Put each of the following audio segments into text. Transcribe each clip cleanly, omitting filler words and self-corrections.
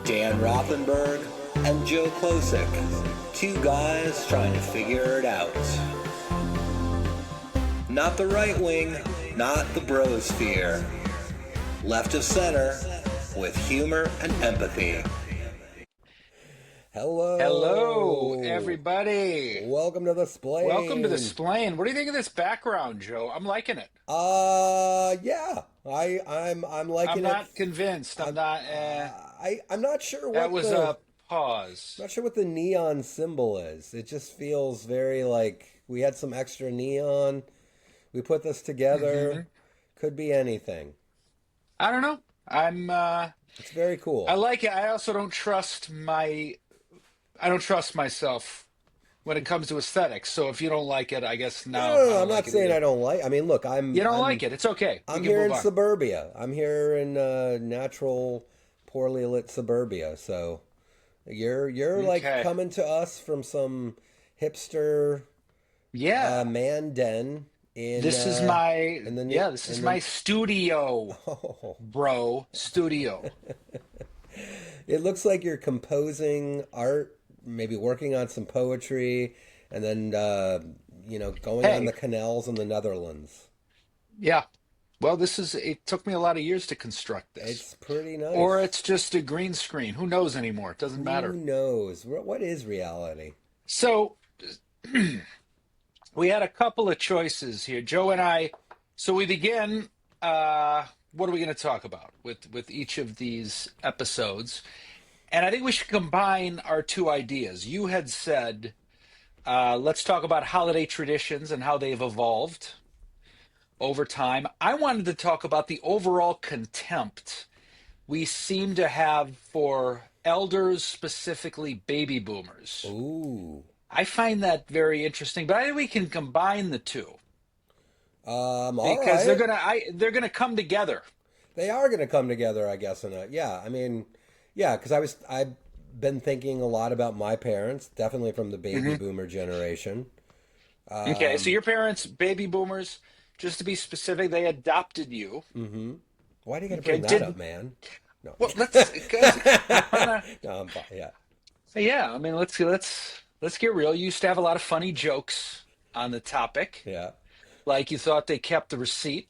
Dan Rothenberg and Joe Klosik, two guys trying to figure it out. Not the right wing, not the brosphere. Left of center, with humor and empathy. Hello. Hello, everybody. Welcome to the Splain. Welcome to the Splain. What do you think of this background, Joe? I'm liking it. Yeah. I'm liking I'm it. not convinced. I'm not. I'm not sure what That was the a pause. not sure what the neon symbol is. It just feels very like we had some extra neon. We put this together. Could be anything. I don't know. It's very cool. I like it. I also don't trust myself when it comes to aesthetics. So if you don't like it, I guess now I No, don't I'm not like it saying either. I don't like. I mean, look, I'm. You don't I'm like it. It's okay. We I'm can here move in on. suburbia. I'm here in natural, poorly lit suburbia. So you're like Okay. coming to us from some hipster Yeah. man den This is my in the yeah. This is my studio, oh, bro. Studio. it looks like you're composing art, maybe working on some poetry, and then going on Hey. the canals in the Netherlands. Yeah. Well, it took me a lot of years to construct this. It's pretty Or nice. it's just a green screen. Who knows anymore? It doesn't Who matter. knows? What is reality? So we had a couple of choices here. Joe and I, so we begin, what are we going to talk about with each of these episodes? And I think we should combine our two ideas. You had said, let's talk about holiday traditions and how they've evolved over time. I wanted to talk about the overall contempt we seem to have for elders, specifically baby boomers. Ooh. I find that very interesting, but I think we can combine the two All because right. they're gonna come together. They are going to come together, I guess. Yeah, I mean, yeah, because I've been thinking a lot about my parents, definitely from the baby boomer generation. Okay, so your parents, baby boomers, just to be specific, they adopted you. Why do you got to Okay, bring that did up, man? No. well, let's 'cause I wanna, No, I'm fine. Yeah. yeah. I mean, let's get real. You used to have a lot of funny jokes on the topic, Yeah. like you thought they kept the receipt.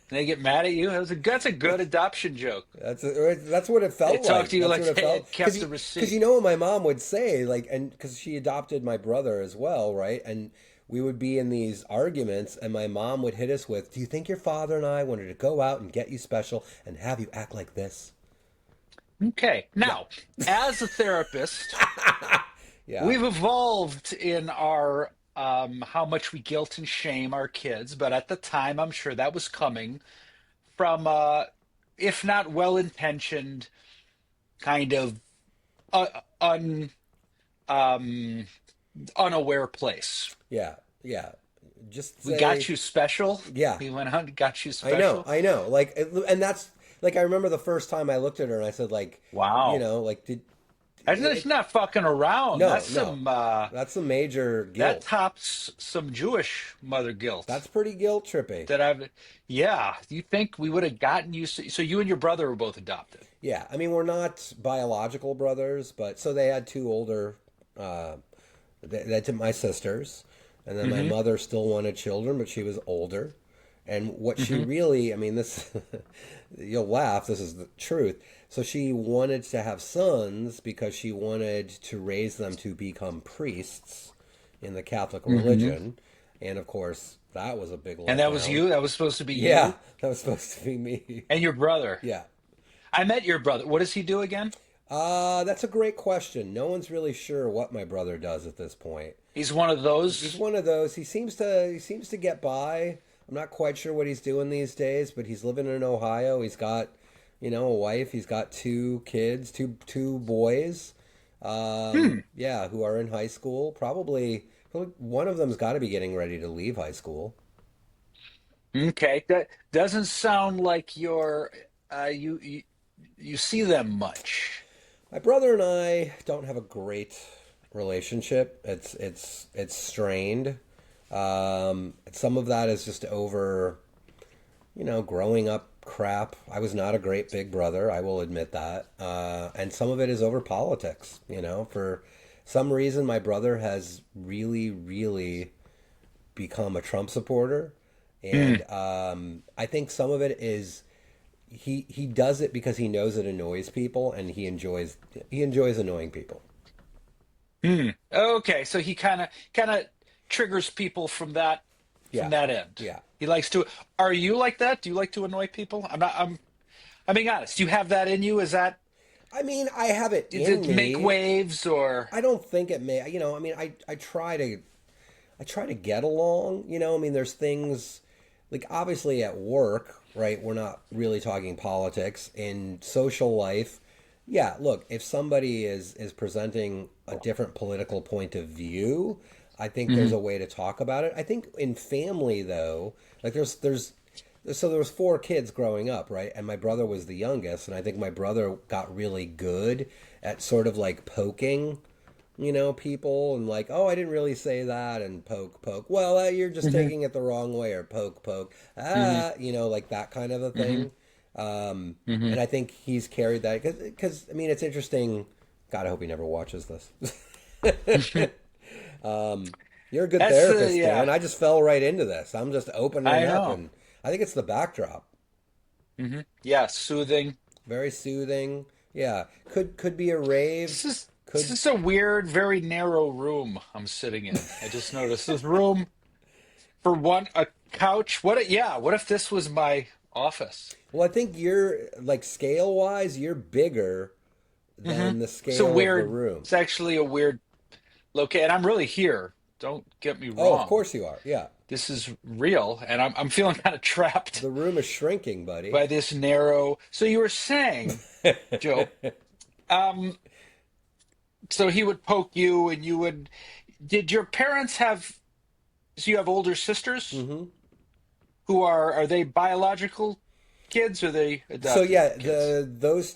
And they get mad at you. That's a good adoption joke. That's what it They felt talk like. to you That's like what it they felt. had kept the Because receipt. you know what my mom would say, like, and because she adopted my brother as well, right? And we would be in these arguments, and my mom would hit us with, "Do you think your father and I wanted to go out and get you special and have you act like this?" Okay. Yeah. Now, as a therapist, Yeah. we've evolved in our how much we guilt and shame our kids, but at the time, I'm sure that was coming from, if not well-intentioned, kind of un um, unaware place. Yeah. Yeah. Just We got say, you special. yeah. We went out and got you I know, special. I know. Like, and that's like I remember the first time I looked at her and I said, like, Wow. like, did That's not fucking around. no, That's no, some that's a major that guilt. tops some Jewish mother guilt That's pretty guilt trippy. that I've. Yeah, you think we would have gotten you? So you and your brother were both adopted. Yeah, I mean, we're not biological brothers, but so they had two older. Uh, that's my sisters, and then my Hmm. mother still wanted children, but she was older. And what she Hmm. really, I mean, this, you'll laugh, this is the truth. So she wanted to have sons because she wanted to raise them to become priests in the Catholic Hmm. religion. And of course, that was a big And that was letdown. you. That was supposed to be Yeah, you that was supposed to be me. and your brother. Yeah. I met your brother. What does he do again? That's a great question. No one's really sure what my brother does at this point. He's one of He's those. one of those. He seems to get by. I'm not quite sure what he's doing these days, but he's living in Ohio. He's got, a wife. He's got two kids, two boys. Yeah, who are in high school. Probably one of them's got to be getting ready to leave high school. Okay, that doesn't sound like you see them much. My brother and I don't have a great relationship. It's strained. Some of that is just over, growing up crap. I was not a great big brother. I will admit that. And some of it is over politics. For some reason, my brother has really, really become a Trump supporter, Hmm. and I think some of it is he does it because he knows it annoys people, and he enjoys annoying people. Hmm. Okay, so he kind of triggers people from Yeah, that end. yeah. He likes to. Are you like that? Do you like to annoy people? I'm not. I'm being honest. Do you have that in you? Is that I mean, I have it did in it make me. waves or? I don't think it may. I mean, I try to get along. I mean, there's things like obviously at work, right? We're not really talking politics. In social life, yeah, look, if somebody is presenting a different political point of view, I think there's Mhm. a way to talk about it. I think in family though, like so there was four kids growing up, right? And my brother was the youngest, and I think my brother got really good at sort of like poking people and like, oh, I didn't really say that, and poke, poke. Well, you're just Mhm. taking it the wrong way, or poke, poke. Mhm. Like that kind of a Mhm. thing. And Mhm. I think he's carried that because I mean, it's interesting. God, I hope he never watches this. You're a good That's therapist, yeah. Dan. I just fell right into this. I'm just I opening up, know. and I think it's the backdrop. Yeah, soothing. Very soothing. Yeah, could be a rave. This is this Could is a weird, very narrow room I'm sitting in. I just noticed this room for one a couch. Yeah, what if this was my office? Well, I think you're like scale wise, you're bigger Hmm. than the It's a scale of the weird. room. It's actually a weird location, and I'm really here. Don't get me Oh, of wrong. course you are. Yeah. This is real, and I'm feeling kind of trapped The room is shrinking, buddy. by this narrow. So you were saying, Joe, um, so he would poke you, and you would. Did your parents have? So you have older sisters hmm who are they biological kids or are they So adopted yeah, kids? those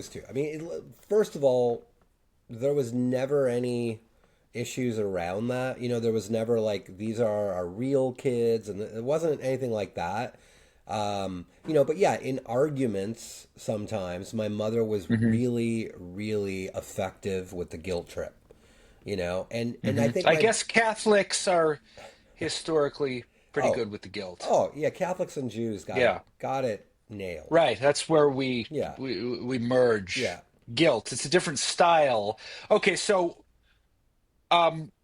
two. I mean, first of all, there was never any issues around that. There was never like these are our real kids, and it wasn't anything like that. But yeah, in arguments, sometimes my mother was Hmm. really, really effective with the guilt trip. And I Hmm. think I my guess Catholics are historically pretty oh good with the guilt. oh yeah, Catholics and Jews got it Yeah, got it nailed. right. That's where we Yeah, we we merge yeah. guilt. It's a different style. Okay, so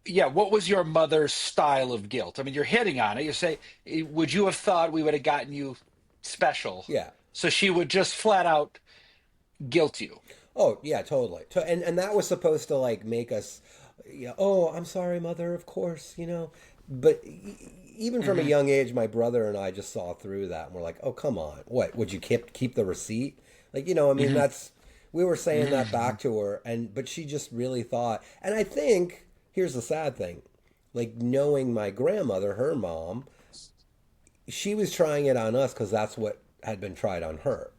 yeah, what was your mother's style of guilt? I mean, you're hitting on it. You say, would you have thought we would have gotten you special? Yeah. So she would just flat out guilt you. Oh, yeah, totally. And that was supposed to like make us, yeah, oh, I'm sorry, mother, of course, But even from a Hmm. young age, my brother and I just saw through that, and we're like, oh, come on, what? Would you keep the receipt? Like, I mean, Hmm. that's we were saying that Hmm. back to her, but she just really thought. And I think here's the sad thing, like knowing my grandmother, her mom, she was trying it on us because that's what had been tried on her.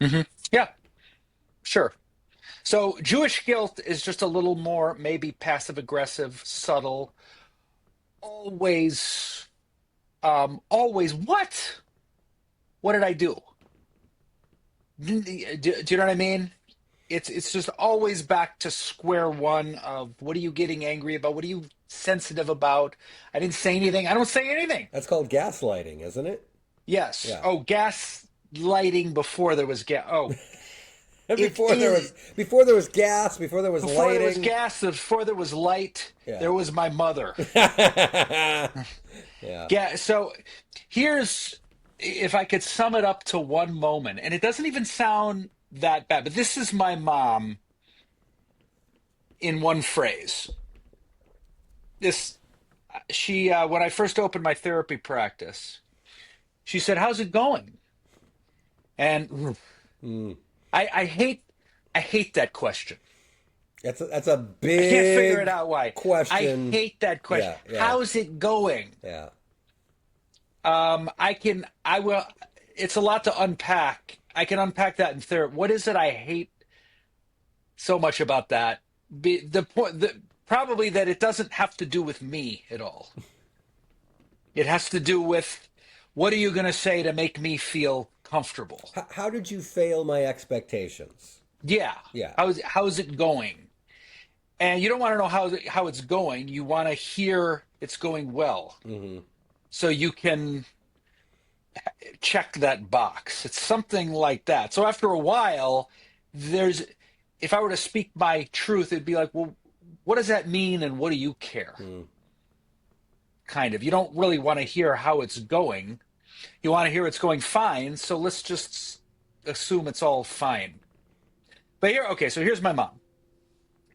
Hmm. Yeah, sure. So Jewish guilt is just a little more maybe passive aggressive, subtle, always always what? What did I do? Do you know what I mean? It's just always back to square one of what are you getting angry about? What are you sensitive about? I didn't say anything. I don't say anything. That's called gaslighting, isn't it? Yes. Yeah. Oh, gas lighting before there was gas. Oh, And it before there was is before there was gas, before there was before there was lighting. gas, before there was light, Yeah. there was my mother. Yeah. Yeah. So here's if I could sum it up to one moment, and it doesn't even sound that bad, but this is my mom in one phrase. This she when I first opened my therapy practice, she said, "How's it going?" And Mm. I hate that question. That's a I can't figure it big out why. I question. hate that question. Yeah, yeah, How's it going? yeah. I will. It's a lot to unpack. I can unpack that in therapy. What is it I hate so much about that? The point, probably that it doesn't have to do with me at all. It has to do with What are you going to say to make me feel comfortable? How did you fail my expectations? Yeah. Yeah. How's it going? And you don't want to know how it's going. You want to hear it's going well, Hmm. so you can check that box. It's something like that. So after a while, there's if I were to speak my truth, it'd be like, well, what does that mean and what do you care? Mm. Kind of. You don't really want to hear how it's going. You want to hear it's going fine, so let's just assume it's all fine. But here, okay, so here's my mom.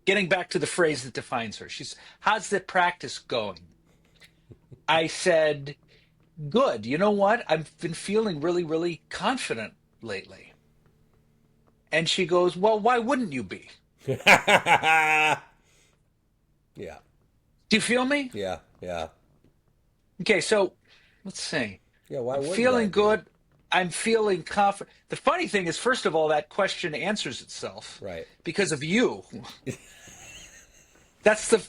Getting back to the phrase that defines her. She's, how's the practice going? I said, good. You know what? I've been feeling really, really confident lately. And she goes, well, why wouldn't you be? Yeah. Do you feel me? Yeah. Yeah. Okay, so let's see. Yeah. Why I'm wouldn't I feeling be? good. I'm feeling confident. The funny thing is, first of all, that question answers itself Right. because of you. That's the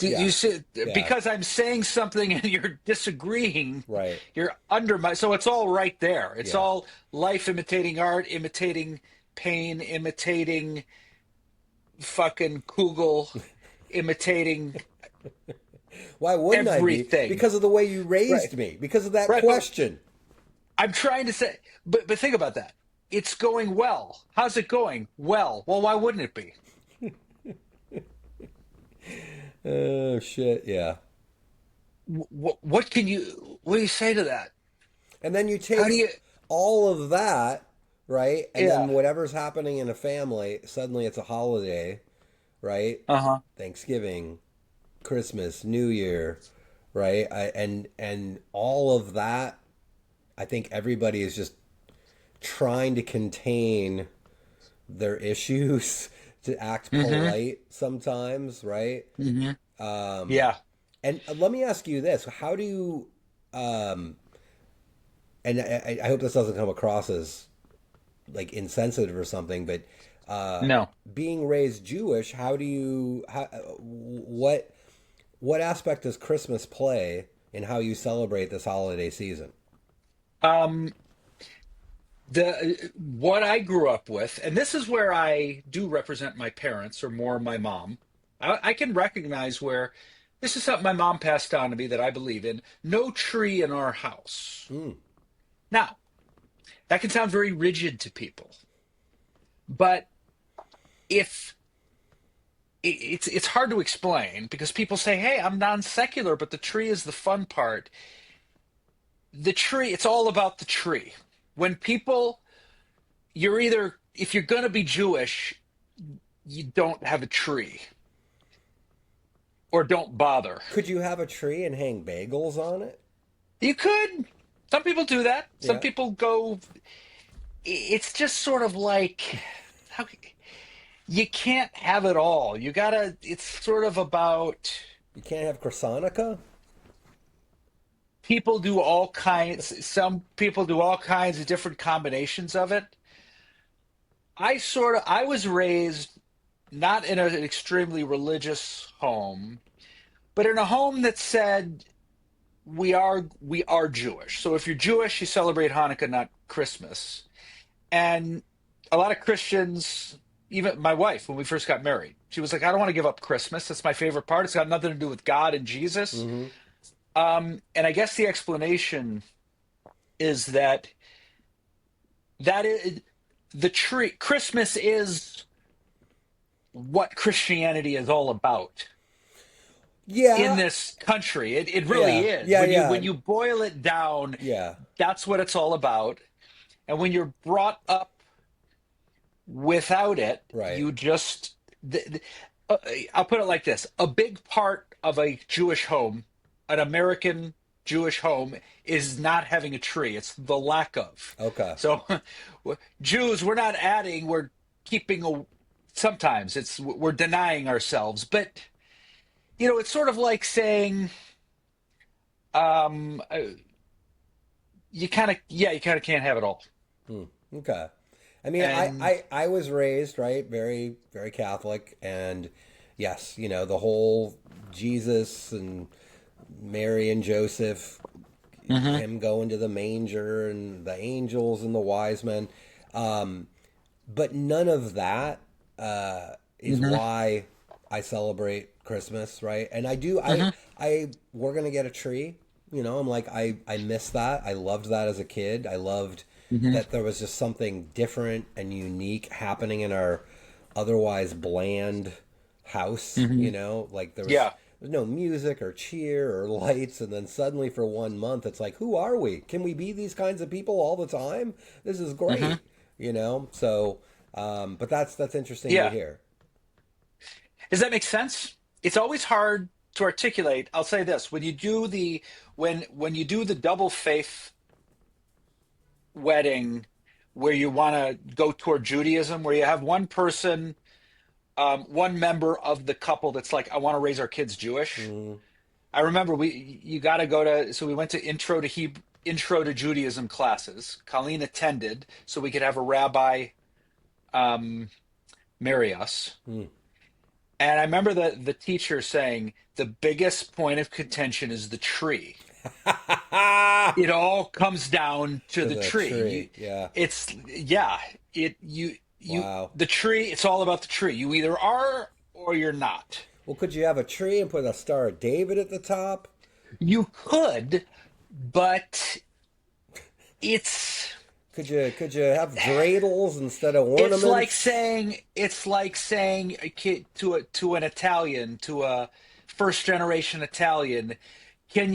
Yeah. you see, Yeah. because I'm saying something and you're disagreeing, Right. you're under my, so it's all right there. It's Yeah. all life imitating art, imitating pain, imitating fucking Kugel, imitating Why wouldn't I be? everything. Because of the way you raised Right. me. Because of that Right, but question. I'm trying to say, but think about that. It's going well. How's it going? Well, why wouldn't it be? Oh shit. Yeah. What can you, what do you say to that? And then you How take do you, all of that, right? And then yeah. whatever's happening in a family, suddenly it's a holiday, right? Uh-huh. Thanksgiving, Christmas, New Year, right? And all of that, I think everybody is just trying to contain their issues to act Mm-hmm. polite sometimes, right? Mm-hmm. Um, Yeah. and let me ask you this: how do you? Um, and I hope this doesn't come across as like insensitive or something, but No. being raised Jewish, how do you? What aspect does Christmas play in how you celebrate this holiday season? Um, the what I grew up with, and this is where I do represent my parents or more my mom. I can recognize where this is something my mom passed on to me that I believe in. No tree in our house. Mm, Now, that can sound very rigid to people, but if it's hard to explain because people say, "Hey, I'm non-secular, but the tree is the fun part." The tree, it's all about the tree. When people you're either if you're going to be Jewish, you don't have a tree or don't bother. could you have a tree and hang bagels on it? You could. Some people do that. Some Yeah, people go. It's just sort of like how you can't have it all. You gotta. It's sort of about you can't have croissantica. people do all kinds. Some people do all kinds of different combinations of it. I was raised not in an extremely religious home, but in a home that said we are Jewish. So if you're Jewish, you celebrate Hanukkah, not Christmas. And a lot of Christians, even my wife, when we first got married, she was like, I don't want to give up Christmas. That's my favorite part. It's got nothing to do with God and Jesus. Mm-hmm. And I guess the explanation is that is the tree. Christmas is what Christianity is all about in Yeah, this country. It really yeah, is. yeah, When yeah, you boil it down, yeah. that's what it's all about. And when you're brought up without it, Right. you just uh, I'll put it like this. A big part of a Jewish home, an American Jewish home, is not having a tree. It's the lack of. Okay. So Jews, we're not adding, we're keeping a sometimes it's we're denying ourselves. But it's sort of like saying um uh, you kind of can't have it all. Hmm. Okay. I mean, And I was raised, right, very, very Catholic. And yes, the whole Jesus and Mary and Joseph, Hmm. him going to the manger and the angels and the wise men. Um, but none of that is Hmm. why I celebrate Christmas, right? And I do. Hmm. We're gonna get a tree. You know, I'm like, I miss that. I loved that as a kid. I loved Hmm. that there was just something different and unique happening in our otherwise bland house. Hmm. You know, like Yeah. there's no music or cheer or lights, and then suddenly for 1 month, it's like, who are we? Can we be these kinds of people all the time? This is Hmm. great. You know, so but that's interesting to Yeah. hear. Does that make sense? It's always hard to articulate. I'll say this: when you do the double faith wedding, where you want to go toward Judaism, where you have one person, one member of the couple that's like, I want to raise our kids Jewish. Mm, I remember you got to go to, so we went to intro to Judaism classes. Colleen attended so we could have a rabbi um, marry us. mm. And I remember the teacher saying the biggest point of contention is the tree. It all comes down to To the the tree. tree, yeah. Yeah, you Wow. the tree. It's all about the tree. You either are or you're not. Well, could you have a tree and put a Star of David at the top? You could, but it's Could you have dreidels instead of ornaments? it's like saying a kid to an Italian, to a first generation Italian, I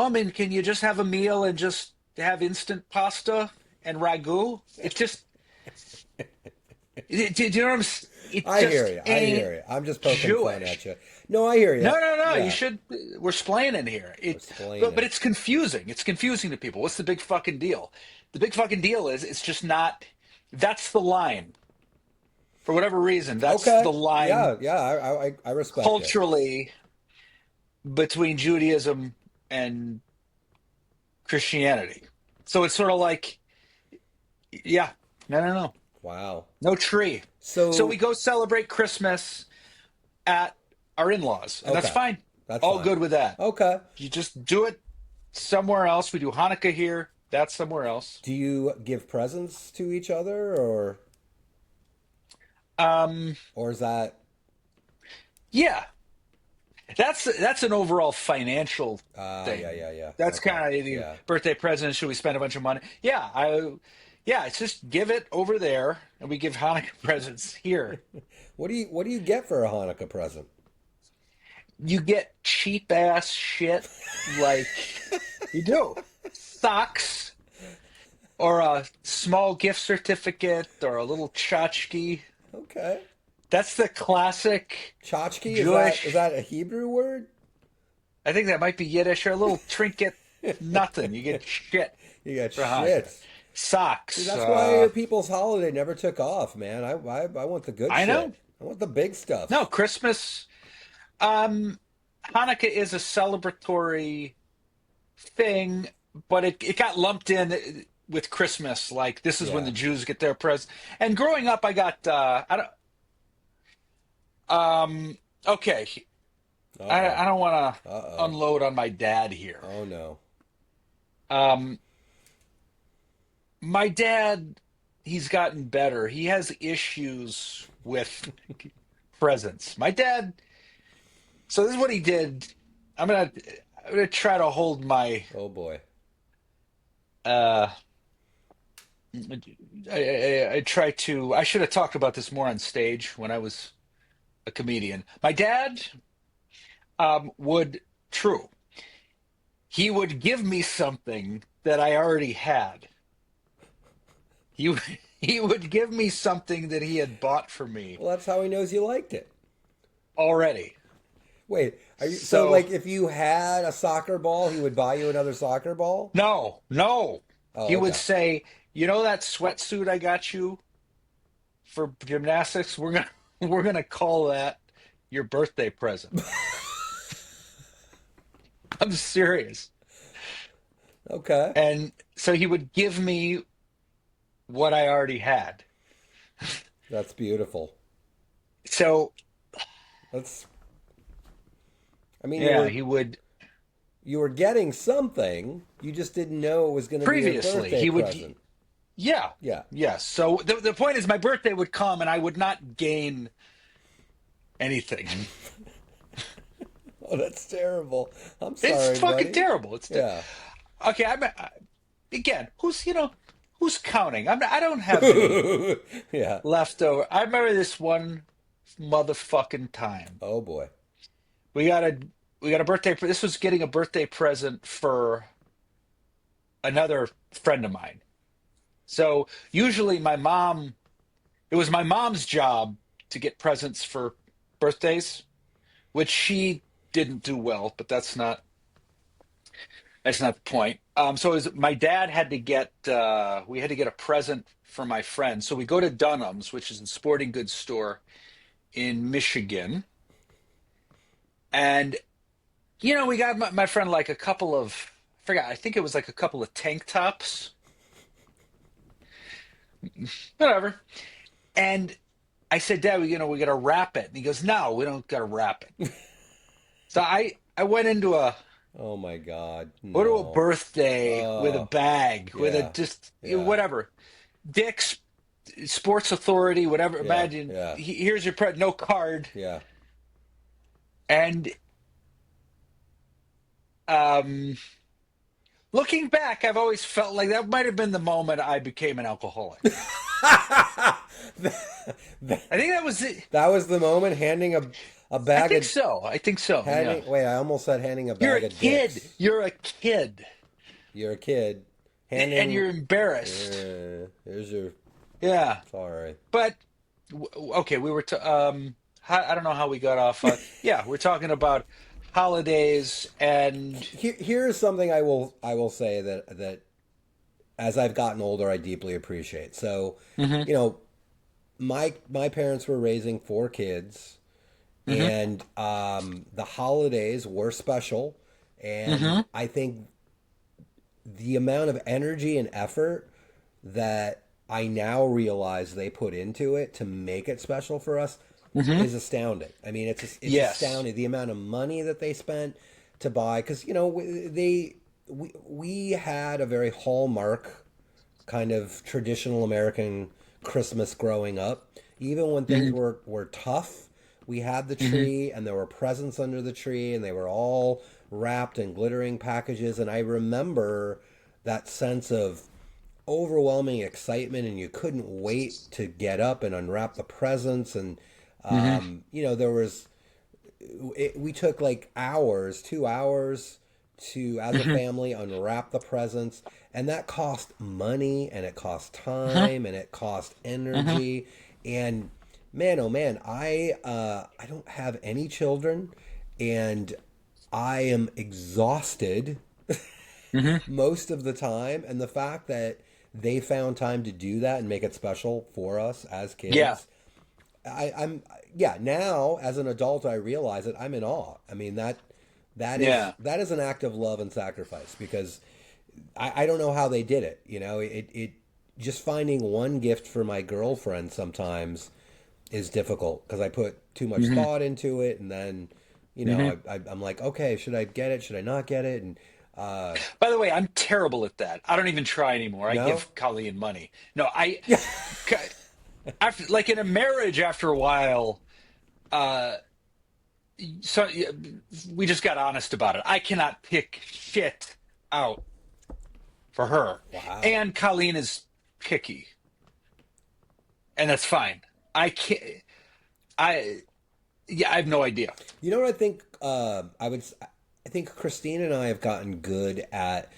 mean, can you just have a meal and just have instant pasta and ragu? It just do you know what it I hear just you. I ain't hear you. I'm just poking fun Jewish. at you. No, I hear you. No, no, no. You Yeah, should. We're splaining here. we're But explaining. it's confusing. It's confusing to people. What's the big fucking deal? The big fucking deal is it's just not. That's the line. For whatever reason, that's Okay. the line Yeah, yeah. I respect it. culturally between Judaism and Christianity. So it's sort of like, yeah, no, no, no, Wow. no tree. So we So go celebrate Christmas at our in-laws, and that's okay, fine. that's All fine. good with that. Okay. You just do it somewhere else. We do Hanukkah here. That's somewhere else. Do you give presents to each other, or Um, is that? yeah, that's an overall financial Yeah, thing. yeah, yeah. That's Okay. kind of the Yeah. birthday present. Should we spend a bunch of money? Yeah. It's just give it over there, and we give Hanukkah presents here. What do you get for a Hanukkah present? You get cheap ass shit like you do socks or a small gift certificate or a little tchotchke. Okay. That's the classic Tchotchke, is Jewish. that a Hebrew word? I think that might be Yiddish or a little trinket. Nothing. You get shit You got for Hanukkah. shit. See, Socks. that's why people's holiday never took off, man. I want the good I know. shit. I want the big No, stuff. Christmas. Hanukkah is a celebratory thing, but it got lumped in with Christmas. Like this is when Yeah. the Jews get their presents. And growing up, I got I don't. Okay, Uh-oh. I don't want to Uh-oh. unload on my dad here. Oh no. Um, my dad, he's gotten better. He has issues with presents. My dad. So this is what he did. I'm gonna try to hold my Oh boy. uh I try to I should have talked about this more on stage when I was a comedian. My dad would true. He would give me something that I already had. He he would give me something that he had bought for me Well, that's how he knows you liked it. already. Wait, are you so So like if you had a soccer ball, he would buy you another soccer ball? no, no. He Oh, would okay. say, "You know that sweatsuit I got you for gymnastics? We're gonna call that your birthday present." I'm serious. Okay. And so he would give me what I already had. That's beautiful. So That's I mean, yeah, he would. You were getting something. You just didn't know it was going to be a Previously, birthday he would. present. Yeah. Yeah. Yes. So the point is, my birthday would come, and I would not gain anything. Oh, that's terrible. I'm It's sorry, fucking buddy. terrible. Yeah. Okay. Again, who's counting? I don't have any Yeah. leftover. I remember this one motherfucking time. Oh boy. We got a we got a birthday. This was getting a birthday present for another friend of mine. So usually it was my mom's job to get presents for birthdays, which she didn't do well, but that's not the point. So my dad had to get we had to get a present for my friend. So we go to Dunham's, which is a sporting goods store in Michigan, and we got my friend like a couple of I forgot. I think it was like a couple of tank tops, whatever. And I said, Dad, we got to wrap it. And he goes, No, we don't got to wrap it. So I went into a Oh my God. Go to a No. birthday with a bag, with a Yeah. just Yeah. whatever. Dick's Sports Authority, whatever. Yeah. Imagine, Yeah. here's your no card. Yeah. And um, looking back, I've always felt like that might have been the moment I became an alcoholic. I think that was it. That was the moment handing a I bag think of so. I think so. Yeah. wait, I almost said handing a You're bag a of kid. dicks. You're a kid. You're a kid. Handing And you're embarrassed. here's your Yeah. sorry. But okay, we were. I don't know how we got off. Yeah, we're talking about holidays and. Here's something I will say that as I've gotten older I deeply appreciate. So, Mhm, my parents were raising 4 kids, mhm, and the holidays were special, and mhm, I think the amount of energy and effort that I now realize they put into it to make it special for us mhm. is astounding. I mean, it's Yes. astounding the amount of money that they spent to buy, because we had a very hallmark kind of traditional American Christmas growing up. Even when things Mhm, were tough, we had the mhm, tree and there were presents under the tree and they were all wrapped in glittering packages. And I remember that sense of overwhelming excitement, and you couldn't wait to get up and unwrap the presents. And, mhm, there was, we took like hours, 2 hours to, as a mhm, family, unwrap the presents. And that cost money, and it cost mhm, time, and it cost mhm, energy. And man, oh man, I don't have any children, and I am exhausted mhm. most of the time. And the fact that they found time to do that and make it special for us as Yeah. kids, I'm yeah. Now as an adult, I realize it. I'm in awe. I mean, that is Yeah. that is an act of love and sacrifice, because I don't know how they did it. It just finding one gift for my girlfriend sometimes is difficult, because I put too much Mhm, thought into it, and then mhm. I'm like, okay, should I get it? Should I not get it? And uh, By the way, I'm terrible at that. I don't even try anymore. I no, give Colleen money. No, yeah, after like in a marriage, after a while, uh, so we just got honest about it. I cannot pick shit out for her, wow. and Colleen is picky, and that's fine. I can't. I Yeah, I have no idea. You know what I think? I think Christine and I have gotten good at.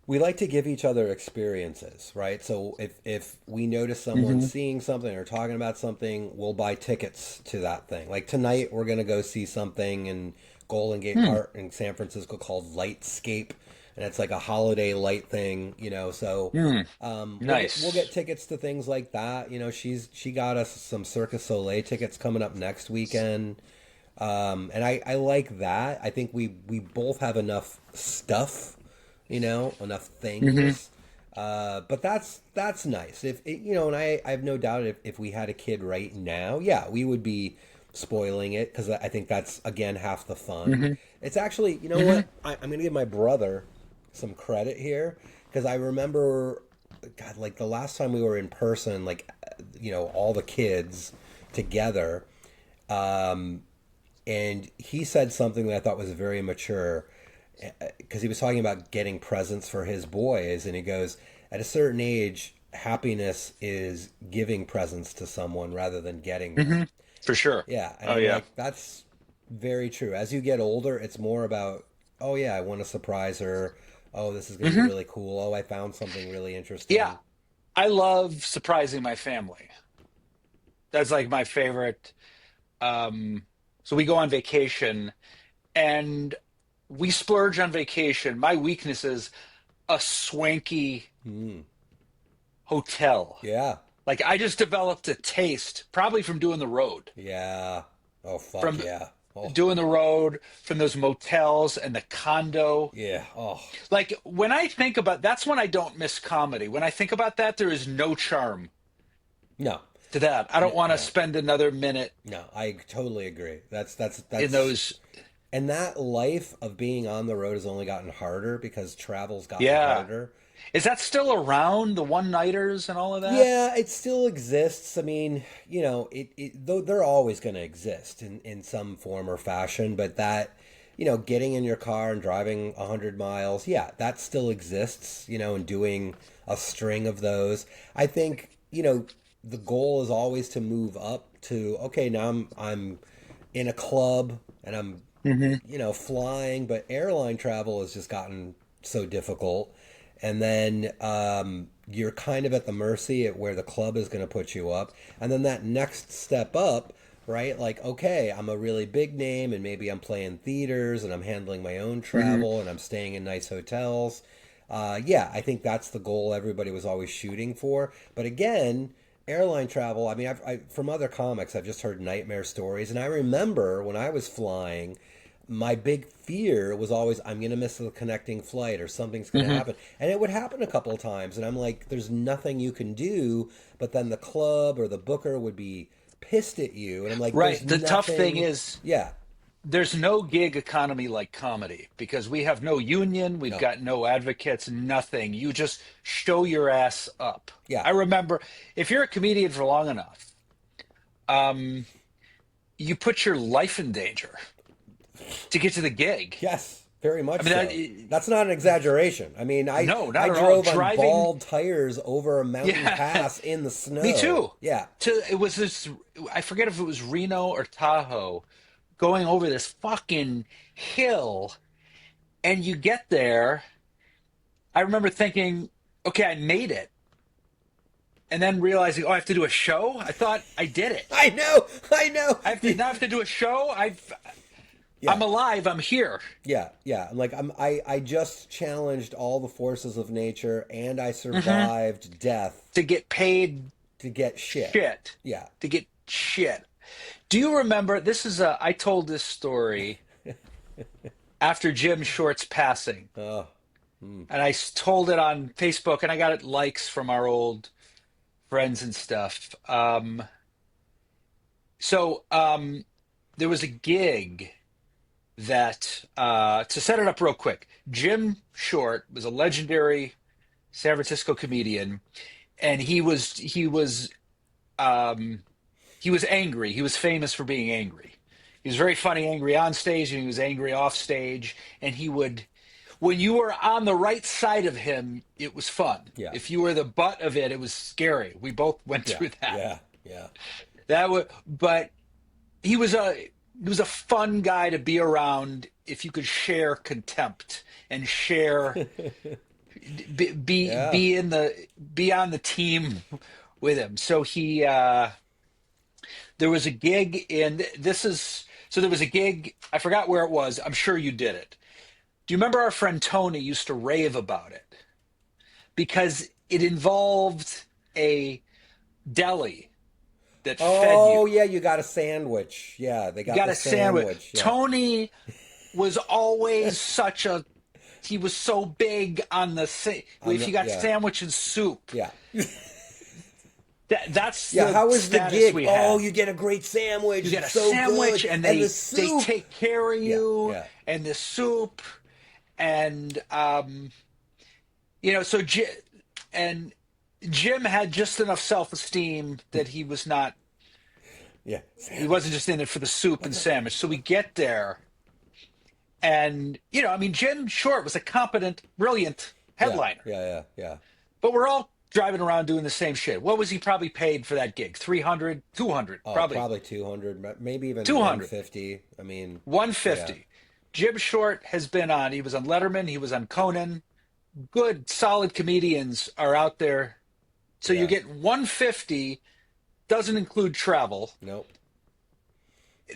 We like to give each other experiences, right? So if we notice someone Hmm. seeing something or talking about something, we'll buy tickets to that thing. Like tonight, we're gonna go see something in Golden Gate Hmm. Park in San Francisco called Lightscape, and it's like a holiday light thing, So Hmm. we'll get Nice. tickets to things like that. She got us some Cirque du Soleil tickets coming up next weekend. And I like that. I think we both have enough stuff, enough Hmm. things. But that's nice. If it, and I have no doubt if we had a kid right now, yeah, we would be spoiling it, because I think that's, again, half the fun. Hmm. It's actually, you know what? I'm going to give my brother some credit here, because I remember, God, like the last time we were in person, like, all the kids together, and he said something that I thought was very mature, because he was talking about getting presents for his boys, and he goes, at a certain age, happiness is giving presents to someone rather than getting them. Hmm. For sure. Yeah, and Oh I'm yeah. like, that's very true. As you get older, it's more about, oh yeah, I want to surprise her. Oh, this is going to be Hmm. really cool. Oh, I found something really Yeah. interesting. I love surprising my family. That's like my favorite. Um, so we go on vacation and we splurge on vacation. My weakness is a swanky Hmm. hotel. Yeah, Like I just developed a taste, probably from doing the road, yeah. Oh, fuck from yeah. Oh, doing the road, from those motels and the condo. yeah. Oh, Like when I think about that's when I don't miss comedy. When I think about that, there is no charm no. to that. I don't want to No. spend another minute No, I totally agree. in That's those. and that life of being on the road has only gotten harder because travel's gotten Yeah. harder. Is that still around, the one-nighters and all of that? Yeah, it still exists. I mean, though they're always going to exist in some form or fashion, but that, getting in your car and driving 100 miles, yeah, that still exists, and doing a string of those. I think, the goal is always to move up to, okay, now I'm in a club and I'm, Hmm. flying, but airline travel has just gotten so difficult. And then you're kind of at the mercy at where the club is going to put you up. And then that next step up, right? Like, okay, I'm a really big name and maybe I'm playing theaters and I'm handling my own Hmm. travel and I'm staying in nice hotels. Yeah, I think that's the goal everybody was always shooting for. But again, airline travel, I mean, from other comics, I've just heard nightmare stories. And I remember when I was flying, my big fear was always I'm going to miss the connecting flight or something's going to Hmm. happen. And it would happen a couple of times. And I'm like, there's nothing you can do. But then the club or the booker would be pissed at you. And I'm like, there's Right. The tough thing nothing. is Yeah, there's no gig economy like comedy because we have no union, we've no. got no advocates, nothing. You just show your ass up. Yeah. I remember if you're a comedian for long enough, um, you put your life in danger to get to the gig. Yes, very I much mean, so. That's not an exaggeration. I mean, no, I not at all. drove on Driving, bald tires over a mountain yeah, pass in the me snow. too. Yeah. It was this. I forget if it was Reno or Tahoe, going over this fucking hill, and you get there. I remember thinking, okay, I made it. And then realizing, oh, I have to do a show? I thought I did it. I know. I know. Now I have to do a show? Yeah. I'm alive. I'm here Yeah, yeah. I just challenged all the forces of nature and I Hmm. survived death to get paid to get shit. shit. Yeah. To get shit. Do you remember? I told this story after Jim Short's passing. Oh, And told it on Facebook and I got likes from our old friends and stuff. So there was a gig that to set it up real quick. Jim Short was a legendary San Francisco comedian, and um, he was angry. He was famous for being angry. He was very funny, angry on stage, and he was angry off stage. And he would, when you were on the right side of him, it was fun. yeah. If you were the butt of it, it was scary. We both went Yeah. through that. Yeah. Yeah. But he was a fun guy to be around if you could share contempt and share Yeah. be on the team with him. So there was a gig in this is so there was a gig, I forgot where it was. I'm sure you did it. Do you remember our friend Tony used to rave about it because it involved a deli that fed Oh, you. yeah, you got a sandwich. Yeah, they You got got the a sandwich. sandwich. Yeah. Tony was always he was so big on I'm if not, you got yeah. sandwich and soup. Yeah. That's Yeah, the how was the status gig? we Oh, had. you get a great sandwich. You get a It's so sandwich, good. and And they the they soup. take care of Yeah, you, yeah, and the soup, and so and Jim had just enough self-esteem that yeah. he Sandwich. wasn't just in it for the soup What and the? sandwich. So we get there, and I mean, Jim Short was a competent, brilliant Yeah, headliner, yeah, yeah, yeah. but we're all driving around doing the same shit. What was he probably paid for that gig? 300, 200, Oh, probably probably 200, maybe even 200, 150. I mean, yeah, 150. Jim Short has been on. He was on Letterman. He was on Conan. Good, solid comedians are out there. So you yeah. get 150, doesn't include travel. Nope.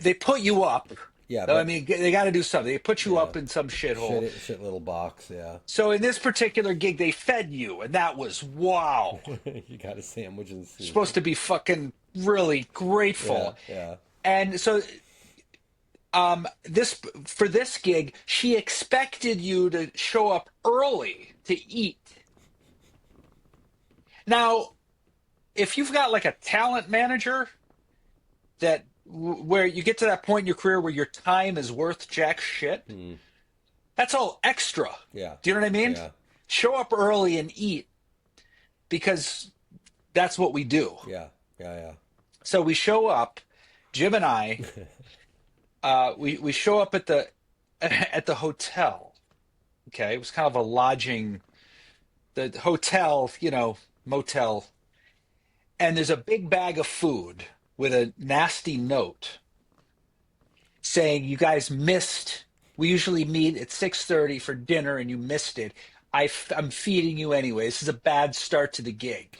They put you up. Yeah, I but mean, they got to do something. They put you yeah, up in some shithole. shit little box. Yeah. So in this particular gig, they fed you, and that was wow. You got a sandwich and soup. Supposed to be fucking really Yeah, grateful. yeah. And so this gig, she expected you to show up early to eat. Now, if you've got like a talent manager where you get to that point in your career where your time is worth jack shit, that's all extra. Yeah. Do you know what I mean? Yeah. Show up early and eat because that's what we do. Yeah. Yeah. So we show up, Jim and I, we show up at the hotel. Okay, it was kind of a lodging, the hotel, motel, and there's a big bag of food with a nasty note saying, "You guys missed. We usually meet at 6:30 for dinner, and you missed it. I'm feeding you anyway. This is a bad start to the gig."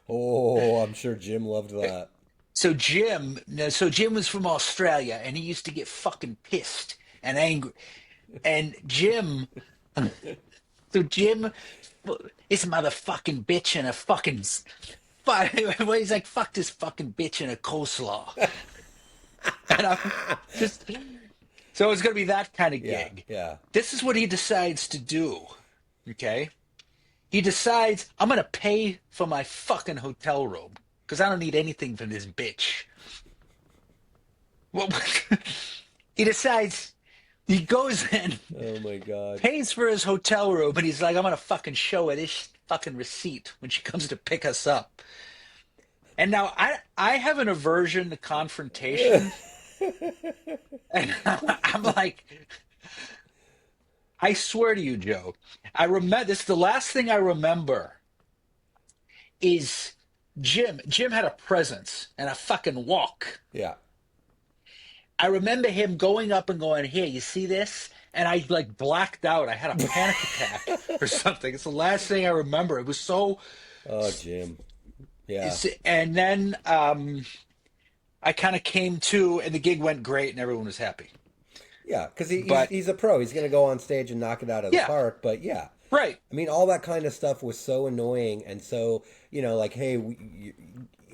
Oh, I'm sure Jim loved that. So Jim was from Australia, and he used to get fucking pissed and angry. And Jim, is a motherfucking bitch and a fucking. Well, he's like, fuck this fucking bitch and a coleslaw. And I'm just. So it's going to be that kind of Yeah, gig. yeah. This is what he decides to do. Okay? He decides, I'm going to pay for my fucking hotel room because I don't need anything from this bitch. Well, he decides, he goes in, Oh my God. pays for his hotel room, and he's like, I'm going to fucking show her this fucking receipt when she comes to pick us up. And now I have an aversion to confrontation. And I'm like, I swear to you, Joe, I remember this. The last thing I remember is Jim. Jim had a presence and a fucking walk. Yeah. I remember him going up and going, "Here, you see this?" And I like blacked out. I had a panic attack or something. It's the last thing I remember. It was so. Oh, Jim. Yeah. And then I kind of came to, and the gig went great, and everyone was happy. Yeah, because But- he's a pro. He's going to go on stage and knock it out of the Yeah. park. But yeah, Right. I mean, all that kind of stuff was so annoying, and so like, hey,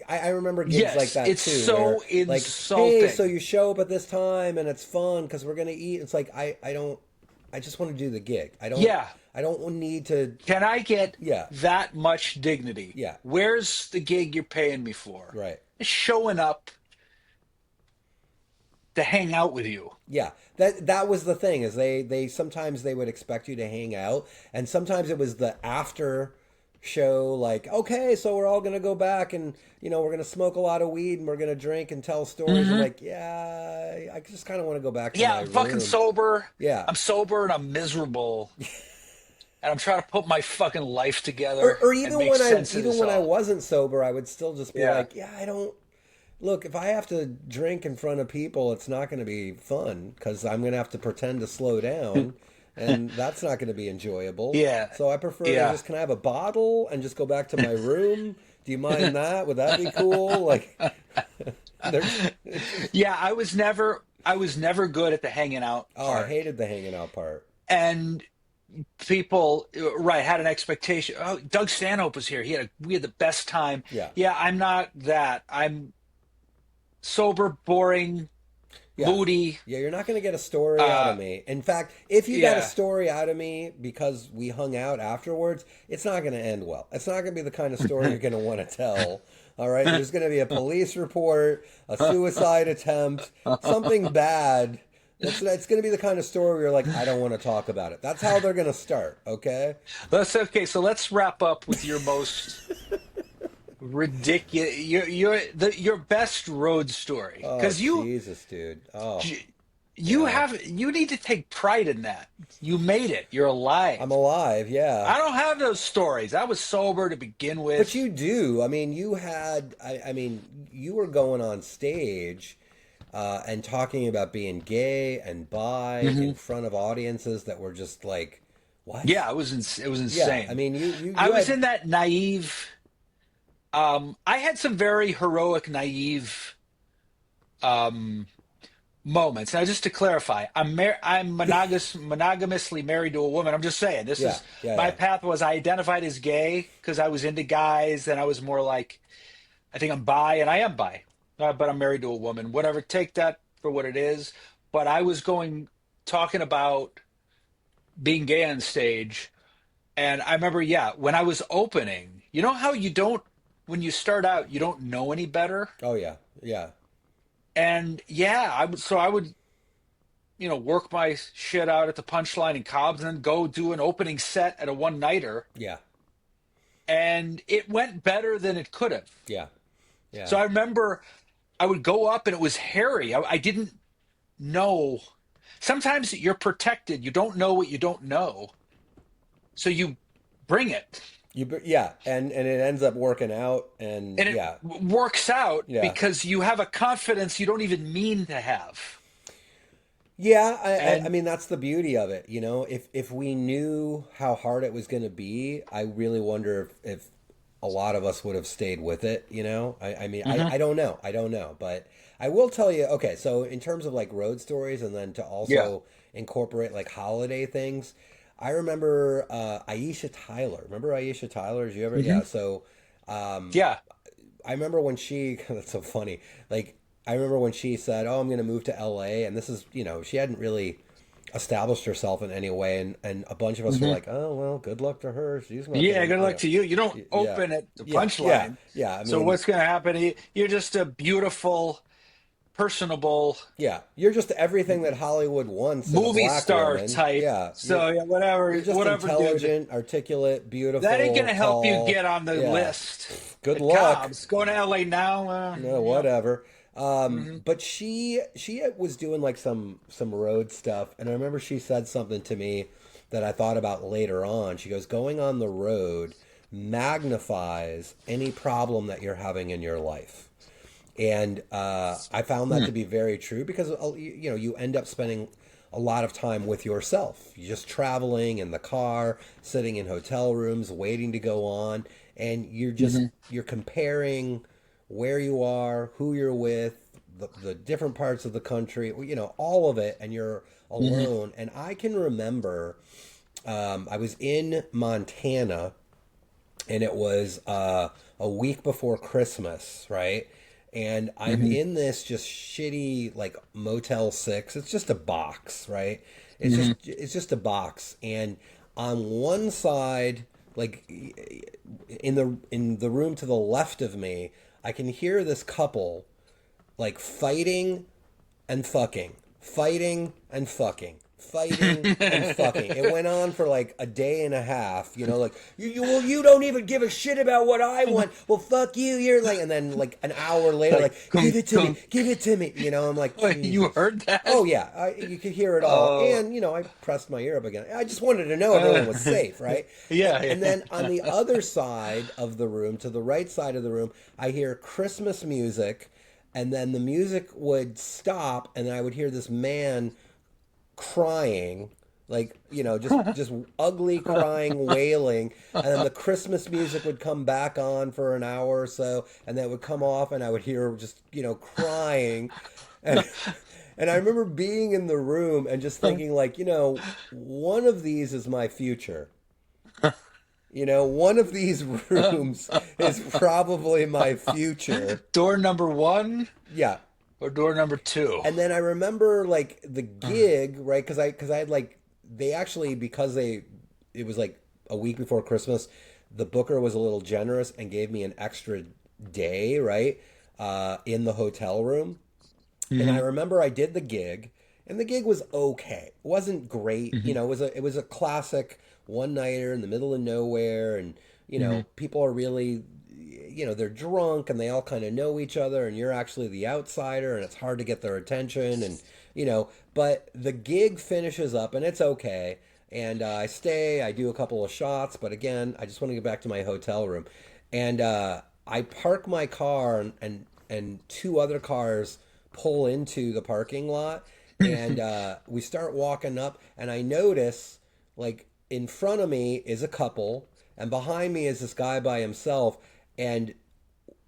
I remember gigs Yes, like that it's too. so where, like, insulting. hey, so you show up at this time and it's fun because we're gonna eat. It's like I just want to do the gig. I don't need to. Can I get Yeah. that much dignity? Yeah. Where's the gig you're paying me for? Right. Showing up to hang out with you. Yeah, that was the thing is they sometimes they would expect you to hang out, and sometimes it was the after show, like, okay, so we're all gonna go back and we're gonna smoke a lot of weed and we're gonna drink and tell stories. I'm like, yeah, I just kind of want to go back to my I'm fucking room. sober. Yeah. I'm sober and I'm miserable. And I'm trying to put my fucking life together. Or and even make when sense of this I all. wasn't sober, I would still just be Yeah. like, yeah, I don't. Look, if I have to drink in front of people, it's not going to be fun because I'm going to have to pretend to slow down, and that's not going to be enjoyable. Yeah. So I prefer to Yeah. just, can I have a bottle and just go back to my room? Do you mind that? Would that be cool? Like, there's- Yeah, I was never good at the hanging out oh, I part. hated the hanging out part. And people had an expectation. Oh, Doug Stanhope was here. We had the best time. Yeah. I'm not that. I'm sober, boring, Yeah. moody. Yeah, you're not going to get a story out of Uh, me. In fact, if you got a yeah. story out of me because we hung out afterwards, it's not going to end well. It's not going to be the kind of story you're going to want to tell. All right. There's going to be a police report, a suicide attempt, something bad. It's going to be the kind of story where you're like, I don't want to talk about it. That's how they're going to start. Okay. Let's okay. So let's wrap up with your most ridiculous, your best road story, Oh, because Jesus, dude. Oh, yeah. you need to take pride in that. You made it. You're I'm alive. alive. Yeah. I don't have those stories. I was sober to begin But with. you do. I mean, you had, I mean, you were going on stage and talking about being gay and bi in Hmm. front of audiences that were just like, what? Yeah, it was Yeah, I insane. mean, you, I you was had, in that naive. I had some very heroic, naive um, moments. Now, just to clarify, I'm monogamously married to a woman. I'm just saying, this yeah, is yeah, my yeah. path was I identified as gay because I was into guys. Then I was more like, I think I'm bi, and I am bi, but I'm married to a woman. Whatever, take that for what it is. But I was talking about being gay on stage, and I remember, yeah, when I was opening, you know how you don't, when you start out, you don't know any better. Oh, yeah, yeah, And yeah, I would, work my shit out at the Punchline in Cobb's and then go do an opening set at a one nighter. yeah, And it went better than it could have. yeah, So yeah. I remember I would go up and it was hairy. I didn't know. Sometimes you're protected. You don't know what you don't know. So you bring it. Yeah, and it ends up working out, and And it yeah, works out yeah. because you have a confidence you don't even mean to have. Yeah, I And mean that's the beauty of it, you know. If we knew how hard it was going to be, I really wonder if a lot of us would have stayed with it, you know. I mean, Mhm. I don't know, I don't know, but I will tell you. Okay, so in terms of like road stories, and then to Yeah. also incorporate like holiday things, I remember Aisha Tyler. Remember Aisha Tyler? Did you ever? Hmm. Yeah. So Yeah. I remember when she, that's so funny. Like, I remember when she said, "Oh, I'm going to move to LA." And this is, you know, she hadn't really established herself in any way. And a bunch of us were Hmm. like, "Oh, well, good luck to her. She's not Yeah, going good to, luck to you. You don't yeah, open at the yeah, yeah, Punchline. yeah. I So mean, what's going to happen? You're just a beautiful, personable yeah, you're just everything that Hollywood wants in a movie black star woman. type. Yeah. So yeah, whatever, You're just whatever, dude. intelligent, articulate, That ain't beautiful, going to help you tall. get on the Yeah. list Good at luck. Cobb's. Going to LA now? No, Yeah. whatever. Hmm. But she was doing like some road stuff, and I remember she said something to me that I thought about later on. She goes, "Going on the road magnifies any problem that you're having in your life." And I found that to be very true because you know you end up spending a lot of time with yourself. You're just traveling in the car, sitting in hotel rooms, waiting to go on, and Hmm. you're comparing where you are, who you're with, the different parts of the country, you know, all of it, and you're Hmm. alone. And I can remember I was in Montana and it was a week before Christmas, right? And I'm Hmm. in this just shitty like Motel 6. It's just a box, right? Hmm. It's just a box, and on one side, like in the room to the left of me, I can hear this couple like fighting and fucking, fighting and fucking, fighting and fucking. It went on for like a day and a half, you know, like well, you don't even give a shit about what I want. Well, fuck you. You're like, and then like an hour later, Like, like, kunk, kunk. give it to me. You know, I'm like, Wait, you Jesus. heard that? Oh yeah, you could hear it all, Oh, and you know, I pressed my ear up again. I just wanted to know everyone was safe, right? yeah, And yeah. then on the other side of the room, to the right side of the room, I hear Christmas music, and then the music would stop, and I would hear this man crying, like you know, just ugly crying, wailing, and then the Christmas music would come back on for an hour or so, and then it would come off, and I would hear just you know crying, and and I remember being in the room and just thinking like, you know, one of these is my future. You know, one of these rooms is probably my future. Door number one. Yeah. or door number two. And then I remember like the gig, right? Because I had like they actually because they it was like a week before Christmas, the booker was a little generous and gave me an extra day, right, in the hotel room. And I Hmm. remember I did the gig, and the gig was okay. It wasn't great, Hmm. it was a classic one nighter in the middle of nowhere, and Hmm. people are really, they're drunk and they all kind of know each other, and you're actually the outsider, and it's hard to get their attention, and but the gig finishes up, and it's okay. And I stay, I do a couple of shots, but again, I just want to get back to my hotel room, and I park my car, and two other cars pull into the parking lot, and we start walking up, and I notice like in front of me is a couple, and behind me is this guy by himself, and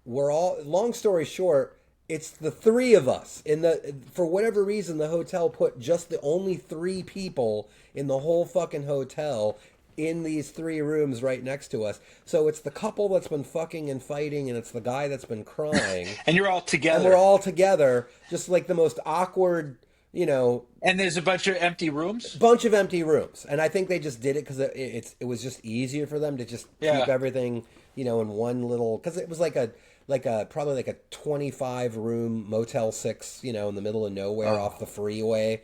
we're all, long story short, it's the three of us in the, for whatever reason the hotel put just the only three people in the whole fucking hotel in these three rooms right next to us. So it's the couple that's been fucking and fighting, and it's the guy that's been crying, And you're all and we're together. all together, just like the most awkward, And there's a bunch of empty rooms. bunch of empty rooms. And I think they just did it because it was just easier for them to just keep Yeah. everything, in one little, because it was like a probably like a 25 room Motel 6, in the middle of nowhere Oh. off the freeway.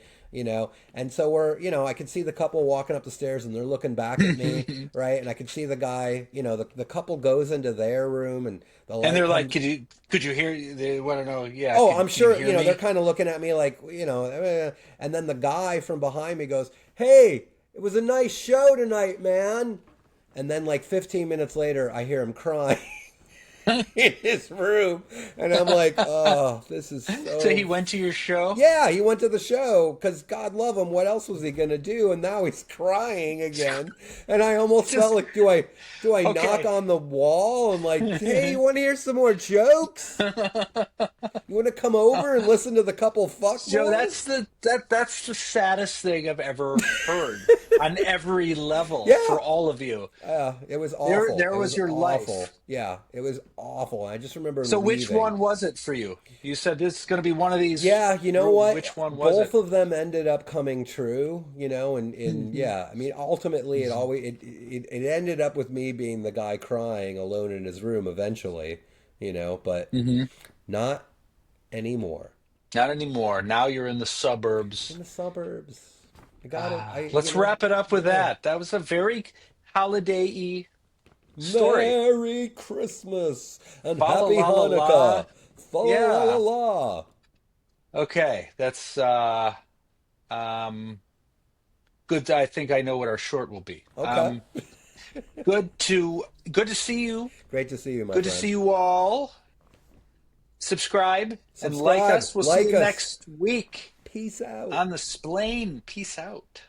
And so we're, I can see the couple walking up the stairs, and they're looking back at me, right? And I can see the guy, the couple goes into their room, and the And light they're like, comes. could you hear? They want to know. Yeah, Oh, can I'm you sure, hear they're me? kind of looking at me like, and then the guy from behind me goes, "Hey, it was a nice show tonight, man." And then like 15 minutes later, I hear him crying in his room, and I'm like, "Oh, this is So he so." went to your show. Yeah, he went to the show because God love him. What else was he gonna do? And now he's crying again. And I almost felt Just like, do I knock okay. on the wall and like, "Hey, you want to hear some more jokes? You want to come over and listen to the couple fuck Joe, more?" that's the saddest thing I've ever heard on every level Yeah, for all of you. it was There awful. there It was was your awful. life. Yeah, it was awful. I just remember So which leaving. one was it for you? You said this is going to be one of these. Yeah, you know what? Which one was Both it? of them ended up coming true, and yeah, I mean, ultimately, it ended up with me being the guy crying alone in his room eventually, but Hmm. not anymore. Not anymore. Now you're in the In suburbs. the suburbs, I got it. Let's wrap it up with Yeah. that. That was a very holiday-y story. Merry Christmas and Fa la Happy la la la. Hanukkah. Fa la la la Yeah. la. Okay. That's um good. I think I know what our short will be. Okay. Good to see you. Great to see you, my Good to see friend. you all. Subscribe and like Subscribe, us. We'll see like you us. next week Peace out. on the Splain. Peace out.